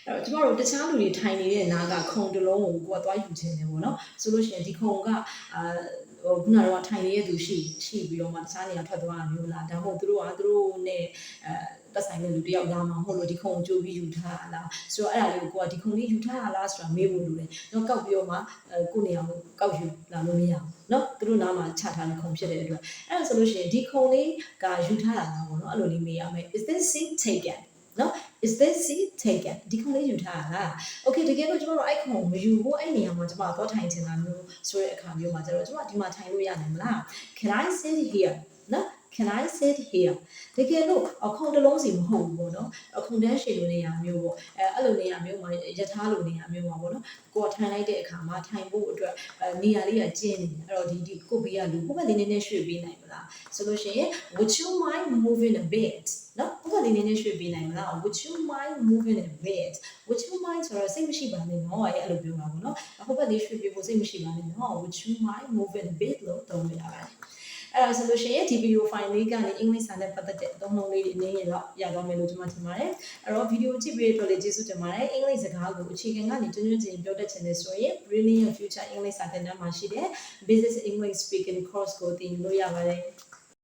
အဲ့တော့ကျမတို့တခြားလူတွေထိုင်နေတဲ့နားကခုံတလုံးကိုကိုကသွားယူခြင်းတယ်ပေါ့နော်ဆိုလို့ရှိရင်ဒီခုံကခုနကတော့ထိုင်နေတဲ့သူရှိပြီးတော့မှတခြားနေရာထွက်သွားတာမျိုးလားဒါမှမဟုတ်သူတို့နဲ့သက်ဆိုင်တဲ့လူတယောက်လာမှာမဟုတ်လို့ဒီခုံကြိုးပြီးယူထားတာလားဆိုတော့အဲ့ဒါလေးကိုကဒီခုံလေးယူထားတာလားဆိုတာမေးဖို့လိုတယ်တော့ကောက်ပြီးတော့မှကိုနေအောင်ကောက်ယူလာလို့မရဘူးเนาะသူတို့နားမှာချထားတဲ့ခုံဖြစ်တဲ့အတွက်အဲ့ဒါဆိုလို့ရှိရင်ဒီခုံလေးကယူထားတာလားပေါ့เนาะအဲ့လိုလေးမေးရမယ် is this seat taken เนาะ is this seat taken ဒီခုံလေးယူထားတာလား okay တကယ်လို့ကျွန်တော်တို့အဲ့ခုံမယူဘူးအဲ့နေရာမှာကျွန်မတော့ထိုင်ချင်တာမျိုးဆိုတဲ့အခါမျိုးမှာကျတော့ကျွန်မဒီမှာထိုင်လို့ရနိုင်မလား can I sit here เนาะCan I sit here တကယ်လို့အခုံတလုံးစီမဟုတ်ဘူးပေါ့နော်အခုံတန်းရှည်လိုနေရမျိုးပေါ့အဲ့လိုနေရမျိုးမှာယထာလိုနေရမျိုးမှာပေါ့နော်ကိုကထိုင်လိုက်တဲ့အခါမှာထိုင်ဖို့အတွက်နေရာလေးကကျင်းနေတယ်အဲ့တော့ဒီကိုဘေးကလူဟိုဘက်လေးနည်းနည်းရွှေ့ပေးနိုင်မလားဆိုလို့ရှိရင် would you mind moving a bit နော်ဟိုဘက်လေးနည်းနည်းရွှေ့ပေးနိုင်မလား would you mind moving a bit would you mind ဆိုတော့စိတ်မရှိပါနဲ့နော်အဲ့လိုပြောတာပေါ့နော်ဟိုဘက်လေးရွှေ့ပေးဖို့စိတ်မရှိပါနဲ့နော် would you mind moving a bit လို့သုံးပြရပါတယ်အဲ့ဒါဆိုလို့ရှိရင်ဒီဗီဒီယိုဖိုင်လေးကနေအင်္ဂလိပ်စာနဲ့ပတ်သက်တဲ့အသုံးအနှုန်းလေးတွေအနည်းငယ်တော့ရသွားမယ်လို့ကျွန်မထင်ပါတယ်အဲ့တော့ဗီဒီယိုကြည့်ပေးတဲ့အတွက်လည်းကျေးဇူးတင်ပါတယ်အင်္ဂလိပ်စကားကိုအခြေခံကနေကျွမ်းကျွမ်းကျင်ပြောတတ်ချင်တယ်ဆိုရင် Brilliant Future English စာသင်တန်းမှာရှိတဲ့ Basic English Speaking Course ကိုသင်လို့ရပါတယ်